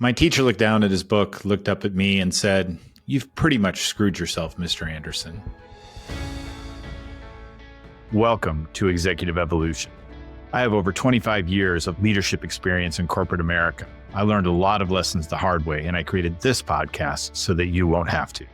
My teacher looked down at his book, looked up at me, and said, "You've pretty much screwed yourself, Mr. Anderson." Welcome to Executive Evolution. I have over 25 years of leadership experience in corporate America. I learned a lot of lessons the hard way, and I created this podcast so that you won't have to.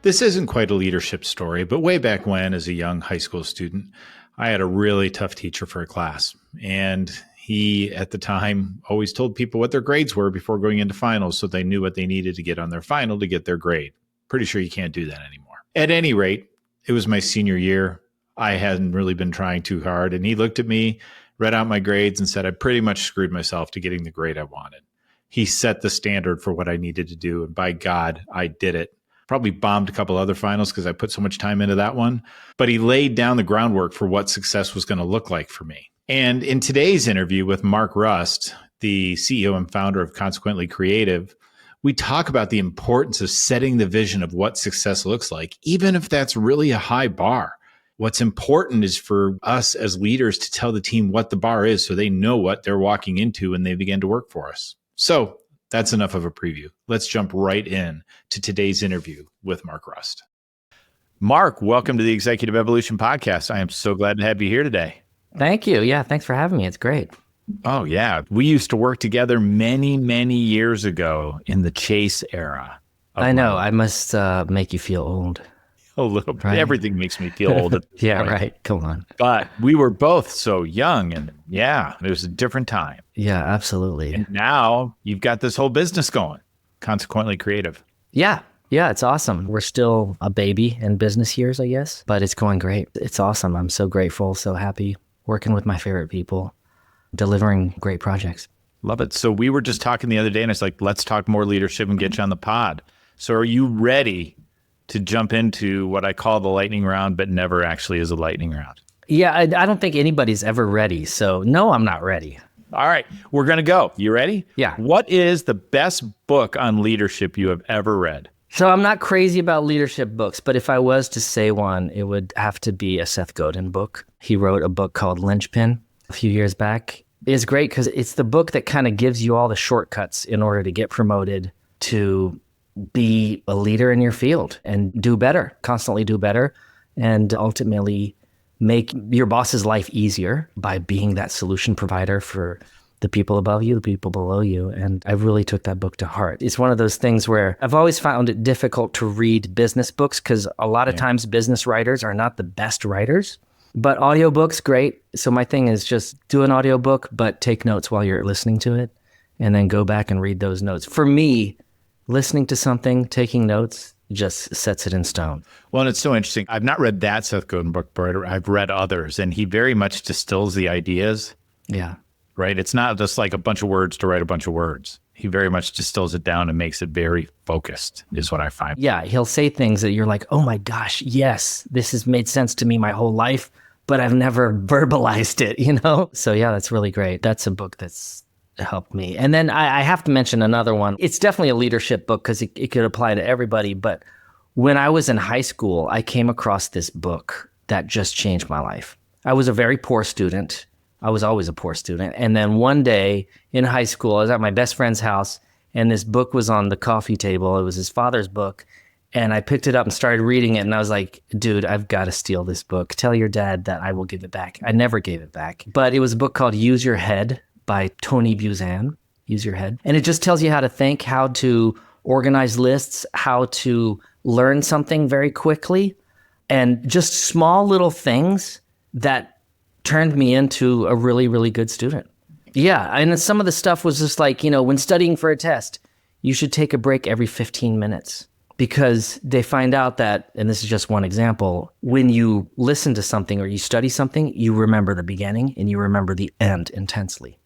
This isn't quite a leadership story, but way back when, as a young high school student, I had a really tough teacher for a class. And he, at the time, always told people what their grades were before going into finals so they knew what they needed to get on their final to get their grade. Pretty sure you can't do that anymore. At any rate, it was my senior year. I hadn't really been trying too hard. And he looked at me, read out my grades, and said, I pretty much screwed myself to getting the grade I wanted. He set the standard for what I needed to do. And by God, I did it. Probably bombed a couple other finals because I put so much time into that one. But he laid down the groundwork for what success was going to look like for me. And in today's interview with Marc Rust, the CEO and founder of Consequently Creative, we talk about the importance of setting the vision of what success looks like, even if that's really a high bar. What's important is for us as leaders to tell the team what the bar is so they know what they're walking into when they begin to work for us. So that's enough of a preview. Let's jump right in to today's interview with Marc Rust. Marc, welcome to the Executive Evolution Podcast. I am so glad to have you here today. Thank you. Yeah, thanks for having me. It's great. Oh, yeah. We used to work together many, many years ago in the Chase era. I know. I must make you feel old. A little bit. Right? Everything makes me feel old. Yeah, right. Come on. But we were both so young, and yeah, it was a different time. Yeah, absolutely. And now you've got this whole business going, Consequently Creative. Yeah, it's awesome. We're still a baby in business years, I guess, but it's going great. It's awesome. I'm so grateful, so happy working with my favorite people, delivering great projects. Love it. So we were just talking the other day, and it's like, let's talk more leadership and get you on the pod. So are you ready to jump into what I call the lightning round, but never actually is a lightning round? Yeah, I don't think anybody's ever ready. So no, I'm not ready. All right, we're going to go. You ready? Yeah. What is the best book on leadership you have ever read? So I'm not crazy about leadership books, but if I was to say one, it would have to be a Seth Godin book. He wrote a book called Linchpin a few years back. It's great because it's the book that kind of gives you all the shortcuts in order to get promoted, to be a leader in your field and do better, constantly do better, and ultimately make your boss's life easier by being that solution provider for the people above you, the people below you. And I really took that book to heart. It's one of those things where I've always found it difficult to read business books because a lot of times business writers are not the best writers, but audiobooks, great. So my thing is just do an audiobook, but take notes while you're listening to it and then go back and read those notes. For me, listening to something, taking notes, just sets it in stone. Well, and it's so interesting. I've not read that Seth Godin book, but I've read others, and he very much distills the ideas. Yeah. Right? It's not just like a bunch of words to write a bunch of words. He very much distills it down and makes it very focused, is what I find. Yeah, he'll say things that you're like, oh my gosh, yes, this has made sense to me my whole life, but I've never verbalized it, you know? So yeah, that's really great. That's a book that's helped me. And then I have to mention another one. It's definitely a leadership book because it could apply to everybody. But when I was in high school, I came across this book that just changed my life. I was a very poor student. I was always a poor student. And then one day in high school, I was at my best friend's house and this book was on the coffee table. It was his father's book. And I picked it up and started reading it. And I was like, dude, I've got to steal this book. Tell your dad that I will give it back. I never gave it back. But it was a book called Use Your Head by Tony Buzan. Use Your Head. And it just tells you how to think, how to organize lists, how to learn something very quickly, and just small little things that turned me into a really, really good student. Yeah, and some of the stuff was just like, when studying for a test, you should take a break every 15 minutes because they find out that, and this is just one example, when you listen to something or you study something, you remember the beginning and you remember the end intensely.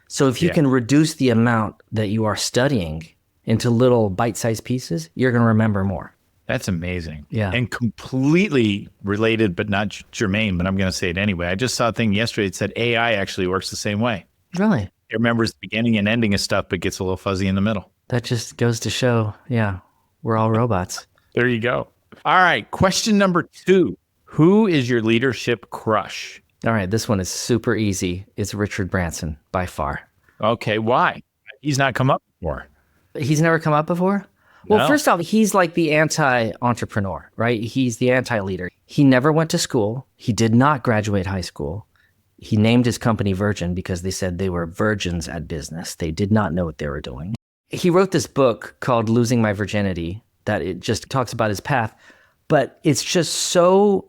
So if you can reduce the amount that you are studying into little bite-sized pieces, you're going to remember more. That's amazing. Yeah. And completely related, but not germane, but I'm going to say it anyway. I just saw a thing yesterday that said AI actually works the same way. Really? It remembers the beginning and ending of stuff, but gets a little fuzzy in the middle. That just goes to show, we're all robots. There you go. All right. Question number 2. Who is your leadership crush? All right. This one is super easy. It's Richard Branson by far. Okay, why? He's not come up before. He's never come up before? Well, No. first off, he's like the anti-entrepreneur, right? He's the anti-leader. He never went to school. He did not graduate high school. He named his company Virgin because they said they were virgins at business. They did not know what they were doing. He wrote this book called Losing My Virginity that it just talks about his path, but it's just so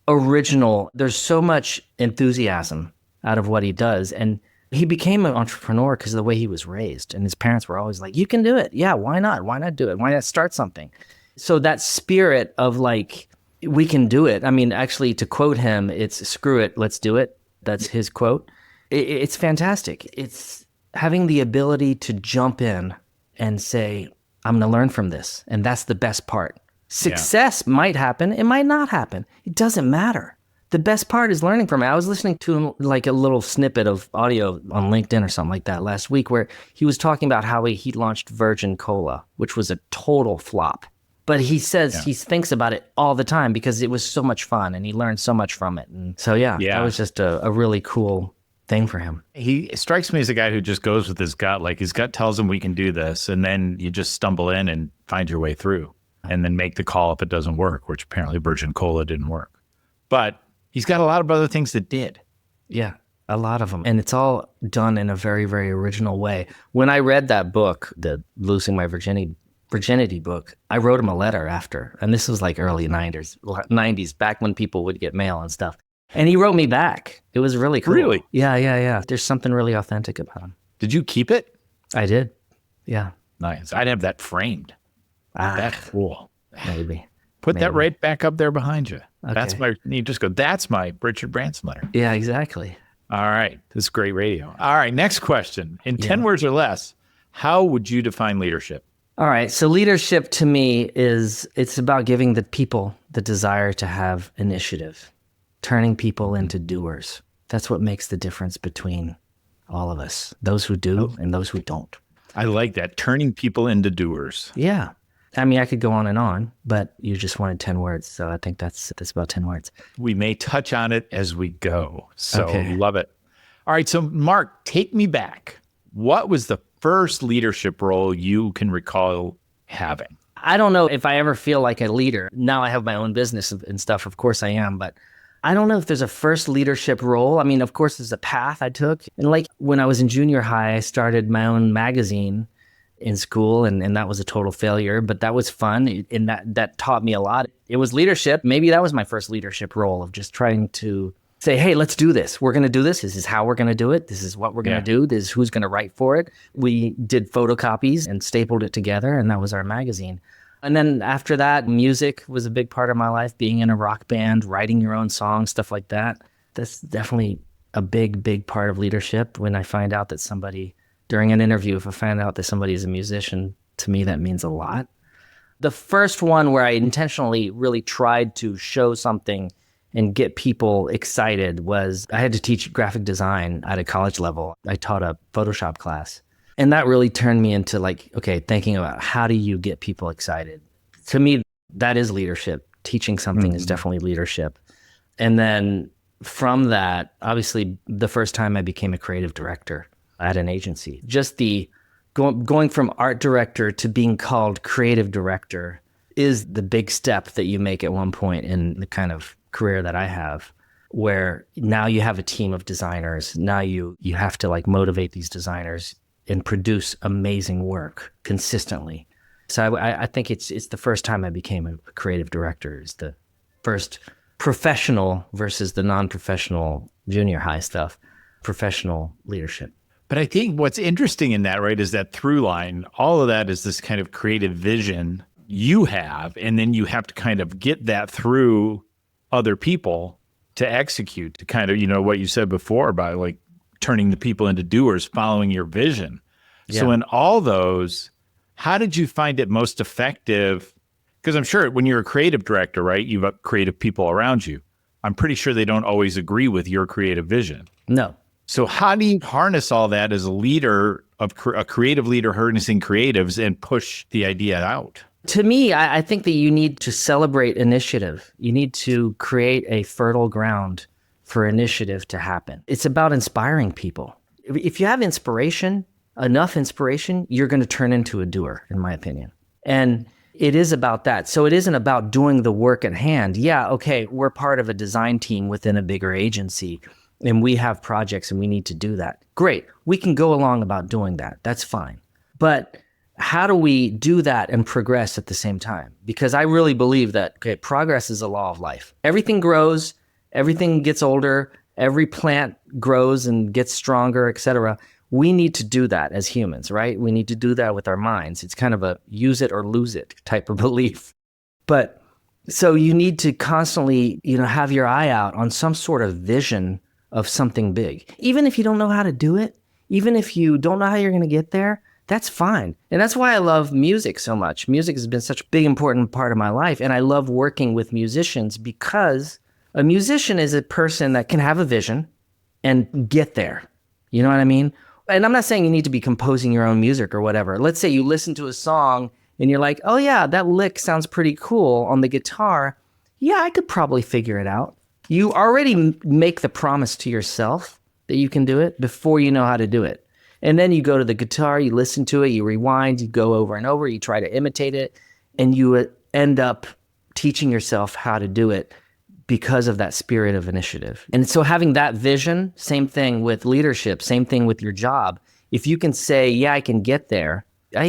original. There's so much enthusiasm out of what he does. And he became an entrepreneur because of the way he was raised. And his parents were always like, you can do it. Yeah, why not? Why not do it? Why not start something? So that spirit of like, we can do it. I mean, actually, to quote him, it's screw it, let's do it. That's his quote. It's fantastic. It's having the ability to jump in and say, I'm going to learn from this. And that's the best part. Success might happen. It might not happen. It doesn't matter. The best part is learning from it. I was listening to like a little snippet of audio on LinkedIn or something like that last week where he was talking about how he launched Virgin Cola, which was a total flop. But he says he thinks about it all the time because it was so much fun and he learned so much from it. And so, that was just a really cool thing for him. He strikes me as a guy who just goes with his gut. Like his gut tells him we can do this. And then you just stumble in and find your way through and then make the call if it doesn't work, which apparently Virgin Cola didn't work. But he's got a lot of other things that did. Yeah, a lot of them. And it's all done in a very, very original way. When I read that book, the Losing My Virginity book, I wrote him a letter after. And this was like early 90s, back when people would get mail and stuff. And he wrote me back. It was really cool. Really? Yeah. There's something really authentic about him. Did you keep it? I did. Yeah. Nice. I'd have that framed. That's cool. Maybe. Put that right back up there behind you. Okay. You just go, that's my Richard Branson letter. Yeah, exactly. All right. This is great radio. All right. Next question. In 10 words or less, how would you define leadership? All right. So leadership to me it's about giving the people the desire to have initiative, turning people into doers. That's what makes the difference between all of us, those who do and those who don't. I like that. Turning people into doers. Yeah. I mean, I could go on, but you just wanted 10 words. So I think that's about 10 words. We may touch on it as we go. So love it. All right. So Marc, take me back. What was the first leadership role you can recall having? I don't know if I ever feel like a leader. Now I have my own business and stuff. Of course I am, but I don't know if there's a first leadership role. I mean, of course, there's a path I took. And like when I was in junior high, I started my own magazine in school, and that was a total failure, but that was fun, and that taught me a lot. It was leadership. Maybe that was my first leadership role of just trying to say, hey, let's do this. We're going to do this. This is how we're going to do it. This is what we're going to do. This is who's going to write for it. We did photocopies and stapled it together, and that was our magazine. And then after that, music was a big part of my life, being in a rock band, writing your own songs, stuff like that. That's definitely a big, big part of leadership. When I find out that somebody, during an interview, if I find out that somebody is a musician, to me, that means a lot. The first one where I intentionally really tried to show something and get people excited was I had to teach graphic design at a college level. I taught a Photoshop class. And that really turned me into like, okay, thinking about how do you get people excited? To me, that is leadership. Teaching something is definitely leadership. And then from that, obviously, the first time I became a creative director at an agency, just the going from art director to being called creative director is the big step that you make at one point in the kind of career that I have, where now you have a team of designers. Now you have to like motivate these designers and produce amazing work consistently. So I think it's the first time I became a creative director. It's the first professional versus the non-professional junior high stuff, professional leadership. But I think what's interesting in that, right, is that through line, all of that is this kind of creative vision you have, and then you have to kind of get that through other people to execute, to kind of, what you said before about like turning the people into doers, following your vision. Yeah. So in all those, how did you find it most effective? Because I'm sure when you're a creative director, right, you've got creative people around you. I'm pretty sure they don't always agree with your creative vision. No. So how do you harness all that as a leader, a creative leader harnessing creatives and push the idea out? To me, I think that you need to celebrate initiative. You need to create a fertile ground for initiative to happen. It's about inspiring people. if you have inspiration, enough inspiration, you're going to turn into a doer, in my opinion. And it is about that. So it isn't about doing the work at hand. Yeah, okay, we're part of a design team within a bigger agency, and we have projects and we need to do that. Great. We can go along about doing that. That's fine. But how do we do that and progress at the same time? Because I really believe that, okay, progress is a law of life. Everything grows, everything gets older, every plant grows and gets stronger, et cetera. We need to do that as humans, right? We need to do that with our minds. It's kind of a use it or lose it type of belief. But so you need to constantly, have your eye out on some sort of vision of something big. Even if you don't know how to do it, even if you don't know how you're going to get there, that's fine. And that's why I love music so much. Music has been such a big, important part of my life. And I love working with musicians because a musician is a person that can have a vision and get there. You know what I mean? And I'm not saying you need to be composing your own music or whatever. Let's say you listen to a song and you're like, oh yeah, that lick sounds pretty cool on the guitar. Yeah, I could probably figure it out. You already make the promise to yourself that you can do it before you know how to do it. And then you go to the guitar, you listen to it, you rewind, you go over and over, you try to imitate it, and you end up teaching yourself how to do it because of that spirit of initiative. And so having that vision, same thing with leadership, same thing with your job. If you can say, yeah, I can get there. I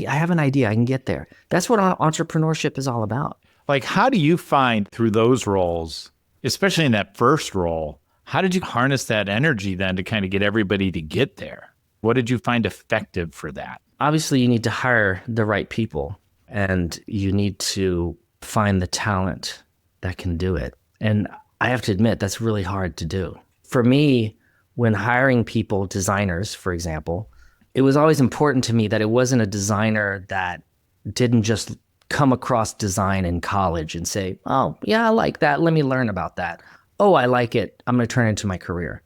have an idea, I can get there. That's what entrepreneurship is all about. Like, how do you find through those roles, especially in that first role, how did you harness that energy then to kind of get everybody to get there? What did you find effective for that? Obviously, you need to hire the right people and you need to find the talent that can do it. And I have to admit, that's really hard to do. For me, when hiring people, designers, for example, it was always important to me that it wasn't a designer that didn't just come across design in college and say, oh, yeah, I like that. Let me learn about that. Oh, I like it. I'm going to turn it into my career.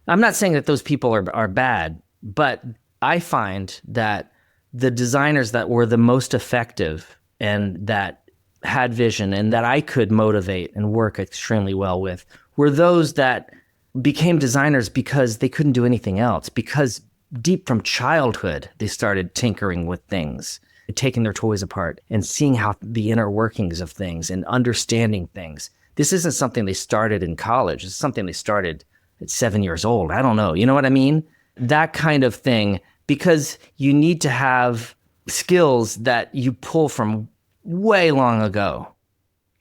I'm not saying that those people are bad, but I find that the designers that were the most effective and that had vision and that I could motivate and work extremely well with were those that became designers because they couldn't do anything else, because deep from childhood, they started tinkering with things, taking their toys apart and seeing how the inner workings of things and understanding things. This isn't something they started in college. It's something they started at 7 years old. I don't know. You know what I mean? That kind of thing, because you need to have skills that you pull from way long ago,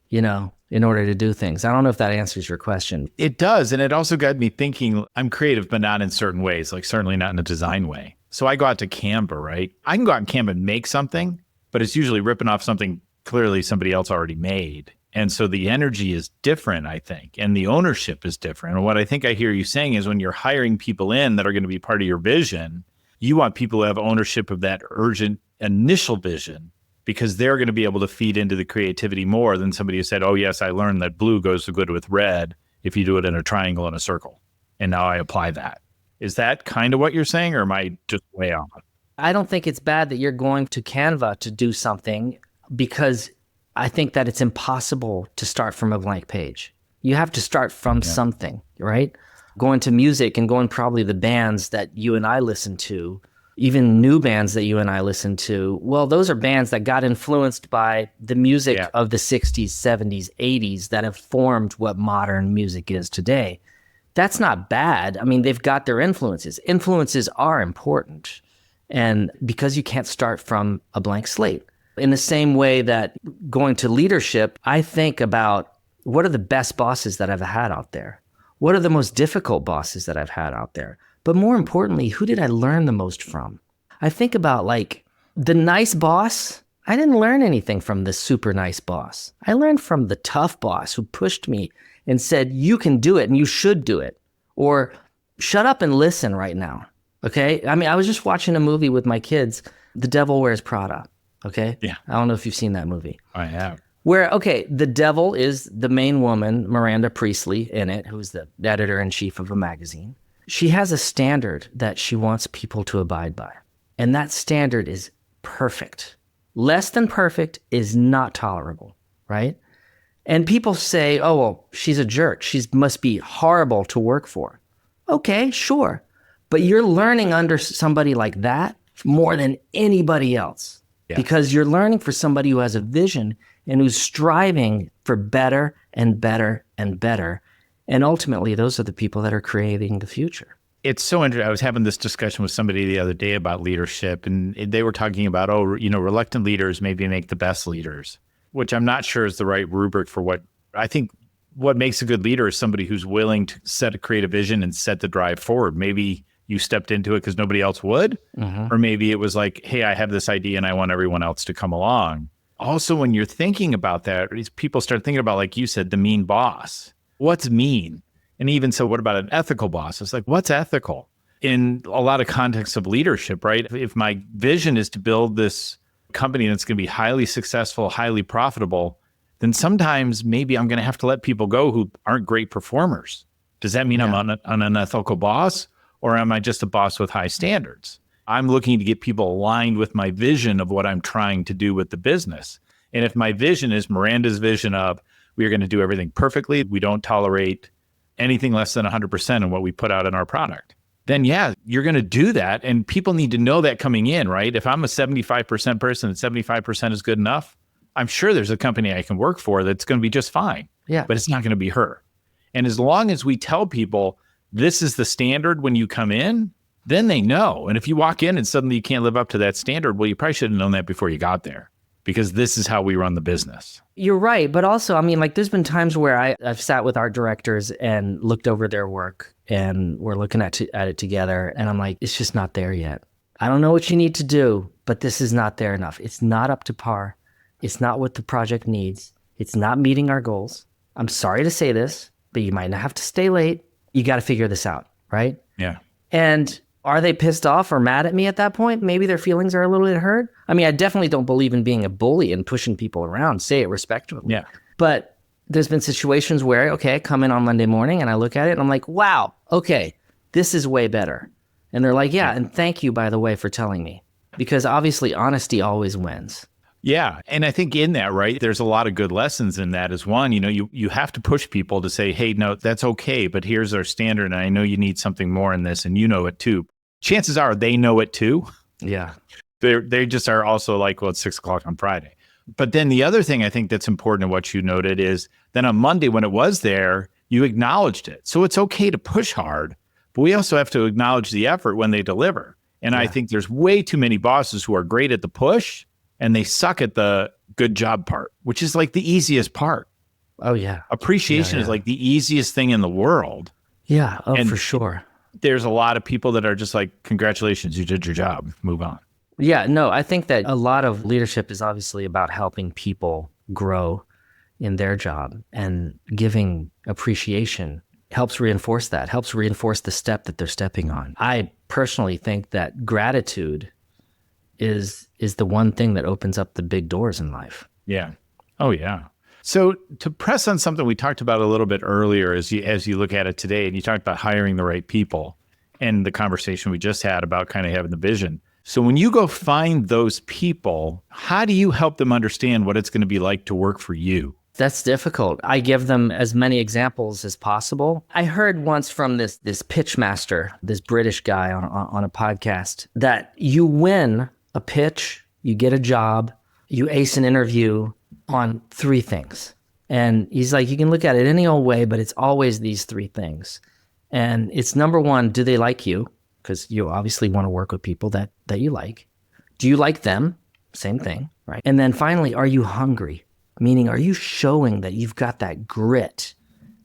in order to do things. I don't know if that answers your question. It does. And it also got me thinking, I'm creative, but not in certain ways, like certainly not in a design way. So I go out to Canva, right? I can go out on Canva and make something, but it's usually ripping off something clearly somebody else already made. And so the energy is different, I think, and the ownership is different. And what I think I hear you saying is when you're hiring people in that are going to be part of your vision, you want people to have ownership of that urgent initial vision because they're going to be able to feed into the creativity more than somebody who said, oh, yes, I learned that blue goes so good with red if you do it in a triangle and a circle. And now I apply that. Is that kind of what you're saying, or am I just way off? I don't think it's bad that you're going to Canva to do something, because I think that it's impossible to start from a blank page. You have to start from something, right? Going to music and going probably the bands that you and I listen to, even new bands that you and I listen to, well, those are bands that got influenced by the music of the 60s, 70s, 80s that have formed what modern music is today. That's not bad. I mean, they've got their influences. Influences are important. And because you can't start from a blank slate. In the same way that going to leadership, I think about what are the best bosses that I've had out there? What are the most difficult bosses that I've had out there? But more importantly, who did I learn the most from? I think about like the nice boss. I didn't learn anything from the super nice boss. I learned from the tough boss who pushed me and said, you can do it and you should do it. Or shut up and listen right now. Okay? I mean, I was just watching a movie with my kids, The Devil Wears Prada. Okay? Yeah. I don't know if you've seen that movie. I have. Where, okay, the devil is the main woman, Miranda Priestley, in it, who's the editor-in-chief of a magazine. She has a standard that she wants people to abide by. And that standard is perfect. Less than perfect is not tolerable, right? And people say, oh, well, she's a jerk. She must be horrible to work for. Okay, sure. But you're learning under somebody like that more than anybody else, because you're learning for somebody who has a vision and who's striving for better and better and better. And ultimately, those are the people that are creating the future. It's so interesting. I was having this discussion with somebody the other day about leadership, and they were talking about, reluctant leaders maybe make the best leaders, which I'm not sure is the right rubric for what I think. What makes a good leader is somebody who's willing to set a creative vision and set the drive forward. Maybe you stepped into it because nobody else would, or maybe it was like, hey, I have this idea and I want everyone else to come along. Also, when you're thinking about that, people start thinking about, like you said, the mean boss. What's mean? And even so, what about an ethical boss? It's like, what's ethical? In a lot of contexts of leadership, right? If my vision is to build this company that's going to be highly successful, highly profitable, then sometimes maybe I'm going to have to let people go who aren't great performers. Does that mean I'm an unethical boss, or am I just a boss with high standards? I'm looking to get people aligned with my vision of what I'm trying to do with the business. And if my vision is Miranda's vision of, we are going to do everything perfectly, we don't tolerate anything less than 100% in what we put out in our product, then you're going to do that. And people need to know that coming in, right? If I'm a 75% person and 75% is good enough, I'm sure there's a company I can work for that's going to be just fine. Yeah. But it's not going to be her. And as long as we tell people this is the standard when you come in, then they know. And if you walk in and suddenly you can't live up to that standard, well, you probably should have known that before you got there, because this is how we run the business. You're right. But also, I mean, like, there's been times where I've sat with art directors and looked over their work, and we're looking at it together. And I'm like, it's just not there yet. I don't know what you need to do, but this is not there enough. It's not up to par. It's not what the project needs. It's not meeting our goals. I'm sorry to say this, but you might not have to stay late. You got to figure this out, right? Yeah. And are they pissed off or mad at me at that point? Maybe their feelings are a little bit hurt. I mean, I definitely don't believe in being a bully and pushing people around. Say it respectfully. Yeah. But there's been situations where, okay, I come in on Monday morning and I look at it and I'm like, wow, okay, this is way better. And they're like, yeah, and thank you, by the way, for telling me. Because obviously honesty always wins. Yeah. And I think in that, right, there's a lot of good lessons in that as one. You have to push people to say, hey, no, that's okay, but here's our standard. And I know you need something more in this, and you know it too. Chances are they know it too. Yeah. They just are also like, well, it's 6:00 on Friday. But then the other thing I think that's important in what you noted is then on Monday when it was there, you acknowledged it. So it's okay to push hard, but we also have to acknowledge the effort when they deliver. And I think there's way too many bosses who are great at the push and they suck at the good job part, which is like the easiest part. Oh, yeah. Appreciation is like the easiest thing in the world. Yeah. Oh, And for sure. There's a lot of people that are just like, congratulations, you did your job, move on. Yeah, no, I think that a lot of leadership is obviously about helping people grow in their job, and giving appreciation helps reinforce that, helps reinforce the step that they're stepping on. I personally think that gratitude is the one thing that opens up the big doors in life. Yeah. Oh, yeah. So to press on something we talked about a little bit earlier as you look at it today, and you talked about hiring the right people and the conversation we just had about kind of having the vision. So when you go find those people, how do you help them understand what it's going to be like to work for you? That's difficult. I give them as many examples as possible. I heard once from this pitch master, this British guy on a podcast, that you win a pitch, you get a job, you ace an interview on 3 things. And he's like, you can look at it any old way, but it's always these 3 things. And it's number 1, do they like you? Because you obviously want to work with people that you like. Do you like them? Same thing, right? And then finally, are you hungry? Meaning, are you showing that you've got that grit,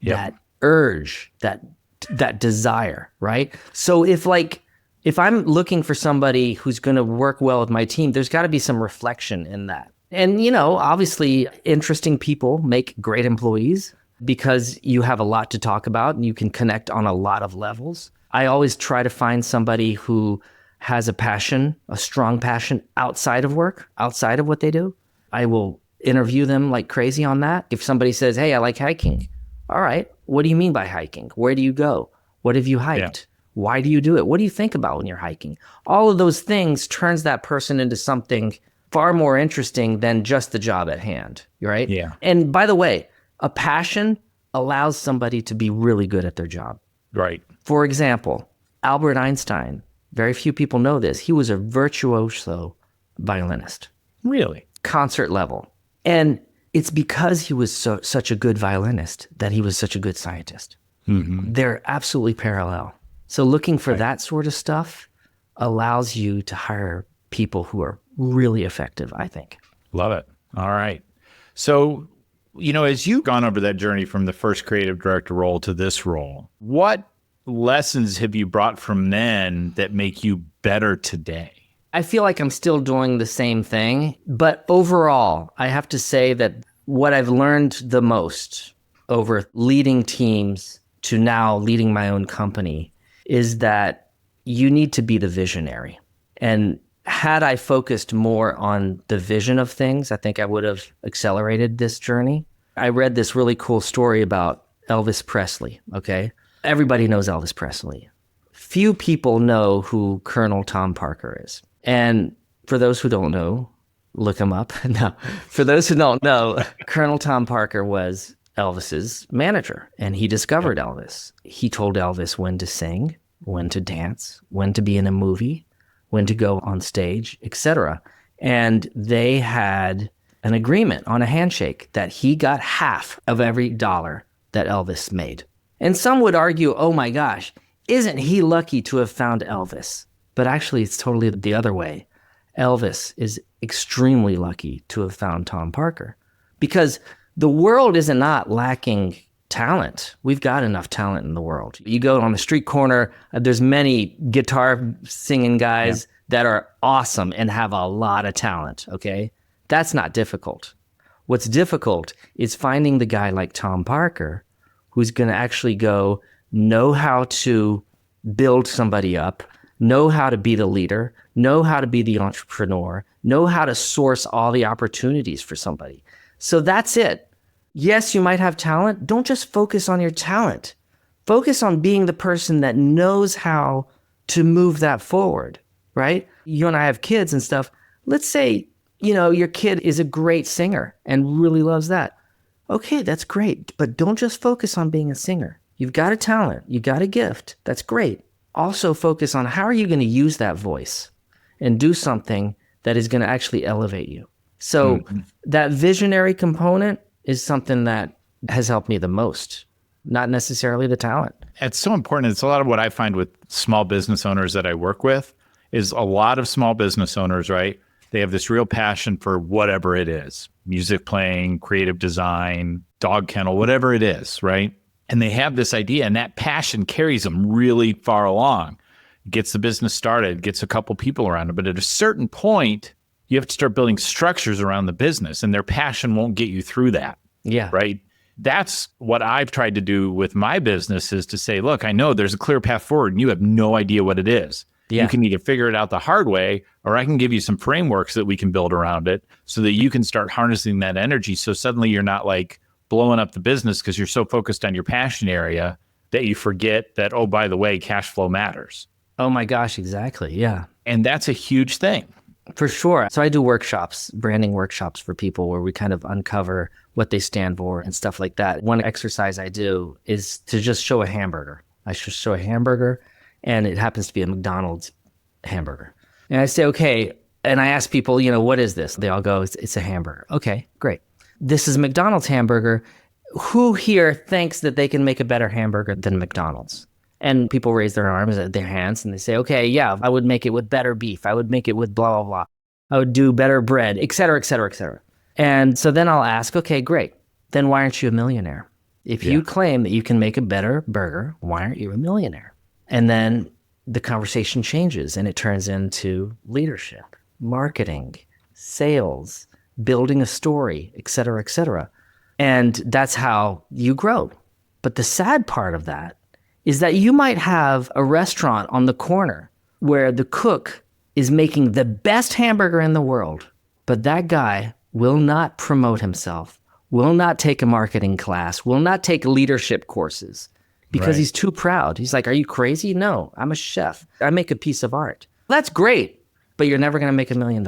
that urge, that desire, right? So if I'm looking for somebody who's going to work well with my team, there's got to be some reflection in that. And, obviously, interesting people make great employees because you have a lot to talk about and you can connect on a lot of levels. I always try to find somebody who has a passion, a strong passion outside of work, outside of what they do. I will interview them like crazy on that. If somebody says, hey, I like hiking. All right. What do you mean by hiking? Where do you go? What have you hiked? Yeah. Why do you do it? What do you think about when you're hiking? All of those things turns that person into something far more interesting than just the job at hand, right? Yeah. And by the way, a passion allows somebody to be really good at their job. Right. For example, Albert Einstein, very few people know this, he was a virtuoso violinist. Really? Concert level. And it's because he was such a good violinist that he was such a good scientist. Mm-hmm. They're absolutely parallel. So looking for that sort of stuff allows you to hire people who are really effective, I think. Love it. All right. So, as you've gone over that journey from the first creative director role to this role, what lessons have you brought from then that make you better today? I feel like I'm still doing the same thing, but overall, I have to say that what I've learned the most over leading teams to now leading my own company is that you need to be the visionary. And had I focused more on the vision of things, I think I would have accelerated this journey. I read this really cool story about Elvis Presley, okay? Everybody knows Elvis Presley. Few people know who Colonel Tom Parker is. And for those who don't know, look him up. No, for those who don't know, Colonel Tom Parker was Elvis's manager, and he discovered Elvis. He told Elvis when to sing, when to dance, when to be in a movie, when to go on stage, etc. And they had an agreement on a handshake that he got half of every dollar that Elvis made. And some would argue, oh my gosh, isn't he lucky to have found Elvis? But actually, it's totally the other way. Elvis is extremely lucky to have found Tom Parker, because the world is not lacking talent. We've got enough talent in the world. You go on the street corner, there's many guitar singing guys that are awesome and have a lot of talent, okay? That's not difficult. What's difficult is finding the guy like Tom Parker who's going to actually know how to build somebody up, know how to be the leader, know how to be the entrepreneur, know how to source all the opportunities for somebody. So that's it. Yes, you might have talent. Don't just focus on your talent. Focus on being the person that knows how to move that forward, right? You and I have kids and stuff. Let's say, your kid is a great singer and really loves that. Okay, that's great. But don't just focus on being a singer. You've got a talent. You've got a gift. That's great. Also focus on how are you going to use that voice and do something that is going to actually elevate you. So that visionary component is something that has helped me the most, not necessarily the talent. It's so important. It's a lot of what I find with small business owners that I work with is a lot of small business owners, right? They have this real passion for whatever it is, music playing, creative design, dog kennel, whatever it is, right? And they have this idea, and that passion carries them really far along. Gets the business started, gets a couple people around it. But at a certain point, you have to start building structures around the business, and their passion won't get you through that. Yeah. Right? That's what I've tried to do with my business, is to say, look, I know there's a clear path forward, and you have no idea what it is. Yeah. You can either figure it out the hard way, or I can give you some frameworks that we can build around it so that you can start harnessing that energy. So suddenly you're not like blowing up the business because you're so focused on your passion area that you forget that, oh, by the way, cash flow matters. Oh my gosh, exactly. Yeah. And that's a huge thing. For sure. So I do workshops, branding workshops for people where we kind of uncover what they stand for and stuff like that. One exercise I do is to just show a hamburger. I just show a hamburger, and it happens to be a McDonald's hamburger. And I say, okay, and I ask people, what is this? They all go, it's a hamburger. Okay, great. This is a McDonald's hamburger. Who here thinks that they can make a better hamburger than McDonald's? And people raise their arms, their hands, and they say, okay, yeah, I would make it with better beef. I would make it with blah, blah, blah. I would do better bread, et cetera, et cetera, et cetera. And so then I'll ask, okay, great. Then why aren't you a millionaire? If you claim that you can make a better burger, why aren't you a millionaire? And then the conversation changes, and it turns into leadership, marketing, sales, building a story, et cetera, et cetera. And that's how you grow. But the sad part of that is that you might have a restaurant on the corner where the cook is making the best hamburger in the world, but that guy will not promote himself, will not take a marketing class, will not take leadership courses because he's too proud. He's like, are you crazy? No, I'm a chef. I make a piece of art. That's great, but you're never going to make $1 million.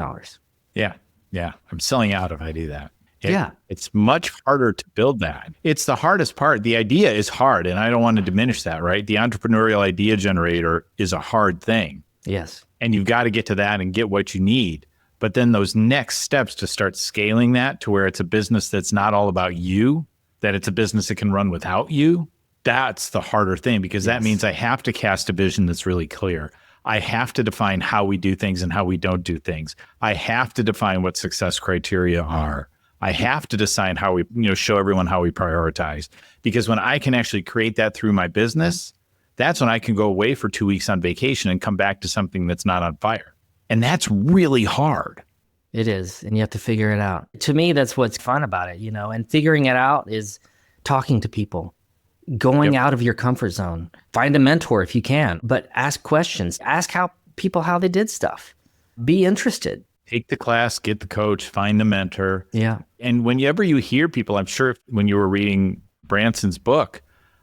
Yeah. I'm selling out if I do that. Yeah. It's much harder to build that. It's the hardest part. The idea is hard, and I don't want to diminish that, right? The entrepreneurial idea generator is a hard thing. Yes. And you've got to get to that and get what you need. But then those next steps to start scaling that to where it's a business that's not all about you, that it's a business that can run without you, that's the harder thing, because that means I have to cast a vision that's really clear. I have to define how we do things and how we don't do things. I have to define what success criteria are. I have to decide how we, show everyone how we prioritize. Because when I can actually create that through my business, that's when I can go away for 2 weeks on vacation and come back to something that's not on fire. And that's really hard. It is. And you have to figure it out. To me, that's what's fun about it, and figuring it out is talking to people, going out of your comfort zone. Find a mentor if you can, but ask questions. Ask people how they did stuff. Be interested. Take the class, get the coach, find the mentor. Yeah. And whenever you hear people, I'm sure when you were reading Branson's book,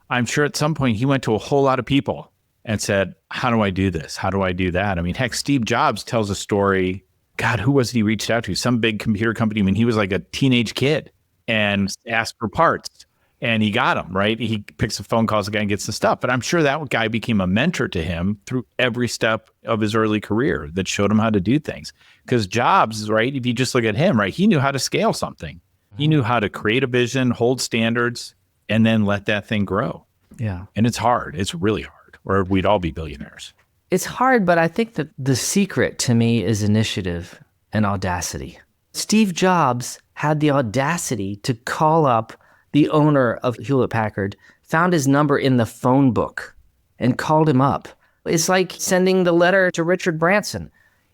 I'm sure at some point he went to a whole lot of people and said, how do I do this? How do I do that? I mean, heck, Steve Jobs tells a story. God, who was it he reached out to? Some big computer company when he was like a teenage kid and asked for parts. And he got them, right? He picks the phone, calls the guy and gets the stuff. But I'm sure that guy became a mentor to him through every step of his early career that showed him how to do things. Because Jobs, right, if you just look at him, right, he knew how to scale something. He knew how to create a vision, hold standards, and then let that thing grow. Yeah. And it's hard. It's really hard, or we'd all be billionaires. It's hard, but I think that the secret to me is initiative and audacity. Steve Jobs had the audacity to call up the owner of Hewlett-Packard, found his number in the phone book and called him up. It's like sending the letter to Richard Branson.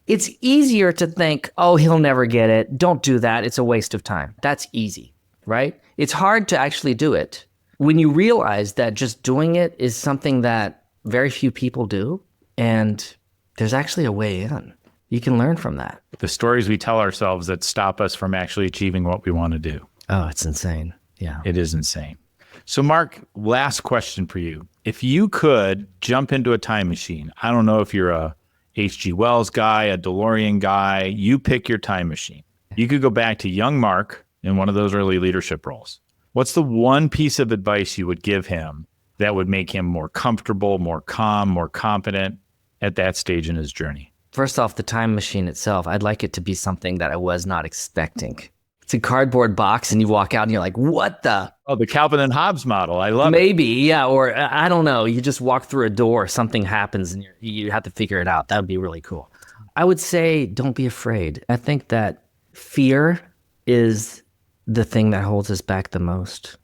It's easier to think, oh, he'll never get it. Don't do that. It's a waste of time. That's easy, right? It's hard to actually do it. When you realize that just doing it is something that very few people do, and there's actually a way in. You can learn from that. The stories we tell ourselves that stop us from actually achieving what we want to do. Oh, it's insane. Yeah. It is insane. So Marc, last question for you. If you could jump into a time machine, I don't know if you're a H.G. Wells guy, a DeLorean guy, you pick your time machine. You could go back to young Marc in one of those early leadership roles. What's the one piece of advice you would give him that would make him more comfortable, more calm, more confident at that stage in his journey? First off, the time machine itself, I'd like it to be something that I was not expecting. It's a cardboard box and you walk out and you're like, what the? Oh, the Calvin and Hobbes model. I love it. Maybe, yeah. Or I don't know. You just walk through a door, something happens and you have to figure it out. That would be really cool. I would say don't be afraid. I think that fear is the thing that holds us back the most.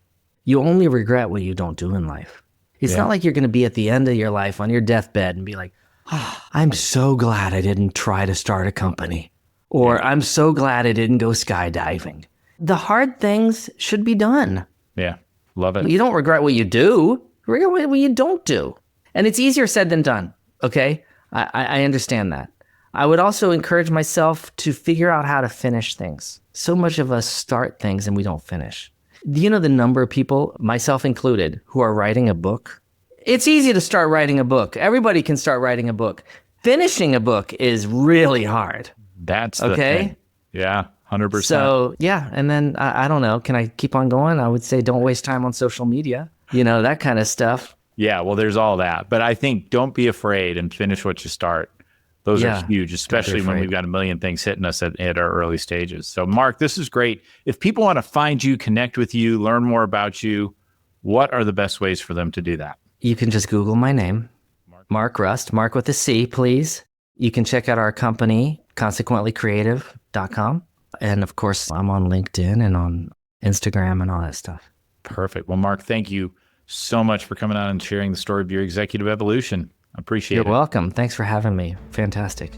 You only regret what you don't do in life. It's not like you're going to be at the end of your life on your deathbed and be like, oh, I'm so glad I didn't try to start a company. Or I'm so glad I didn't go skydiving. The hard things should be done. Yeah, love it. You don't regret what you do. Regret what you don't do. And it's easier said than done, okay? I understand that. I would also encourage myself to figure out how to finish things. So much of us start things and we don't finish. Do you know the number of people, myself included, who are writing a book? It's easy to start writing a book. Everybody can start writing a book. Finishing a book is really hard. That's the thing. Yeah, 100%. So, yeah. And then, I don't know, can I keep on going? I would say don't waste time on social media, that kind of stuff. Yeah, well, there's all that. But I think don't be afraid and finish what you start. Those are huge, especially when we've got a million things hitting us at our early stages. So, Marc, this is great. If people want to find you, connect with you, learn more about you, what are the best ways for them to do that? You can just Google my name, Marc Rust, Marc with a C, please. You can check out our company, consequentlycreative.com. And of course, I'm on LinkedIn and on Instagram and all that stuff. Perfect. Well, Marc, thank you so much for coming on and sharing the story of your executive evolution. I appreciate it. You're welcome. Thanks for having me. Fantastic.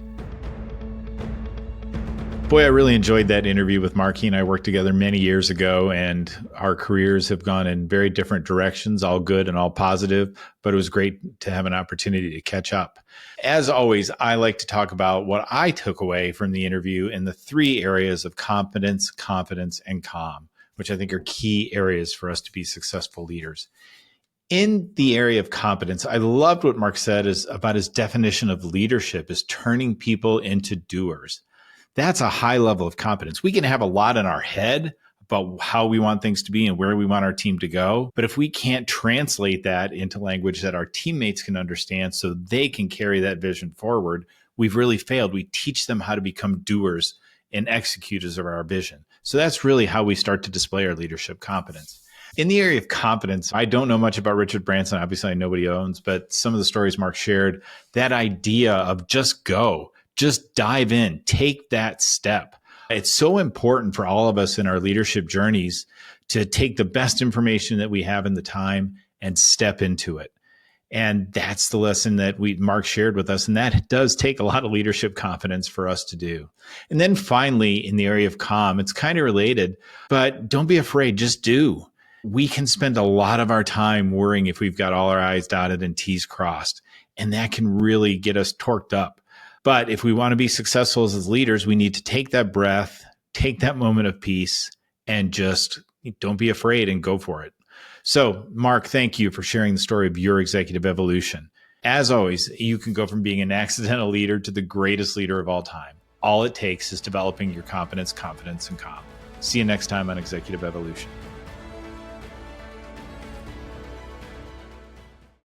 Boy, I really enjoyed that interview with Marc. He and I worked together many years ago, and our careers have gone in very different directions, all good and all positive, but it was great to have an opportunity to catch up. As always, I like to talk about what I took away from the interview in the 3 areas of competence, confidence, and calm, which I think are key areas for us to be successful leaders. In the area of competence, I loved what Marc said about his definition of leadership is turning people into doers. That's a high level of competence. We can have a lot in our head about how we want things to be and where we want our team to go. But if we can't translate that into language that our teammates can understand so they can carry that vision forward, we've really failed. We teach them how to become doers and executors of our vision. So that's really how we start to display our leadership competence. In the area of confidence, I don't know much about Richard Branson. Obviously, I know what he owns, but some of the stories Marc shared, that idea of just go, just dive in, take that step. It's so important for all of us in our leadership journeys to take the best information that we have in the time and step into it. And that's the lesson that Marc shared with us. And that does take a lot of leadership confidence for us to do. And then finally, in the area of calm, it's kind of related, but don't be afraid, just do. We can spend a lot of our time worrying if we've got all our I's dotted and T's crossed. And that can really get us torqued up. But if we want to be successful as leaders, we need to take that breath, take that moment of peace, and just don't be afraid and go for it. So, Marc, thank you for sharing the story of your executive evolution. As always, you can go from being an accidental leader to the greatest leader of all time. All it takes is developing your competence, confidence, and calm. See you next time on Executive Evolution.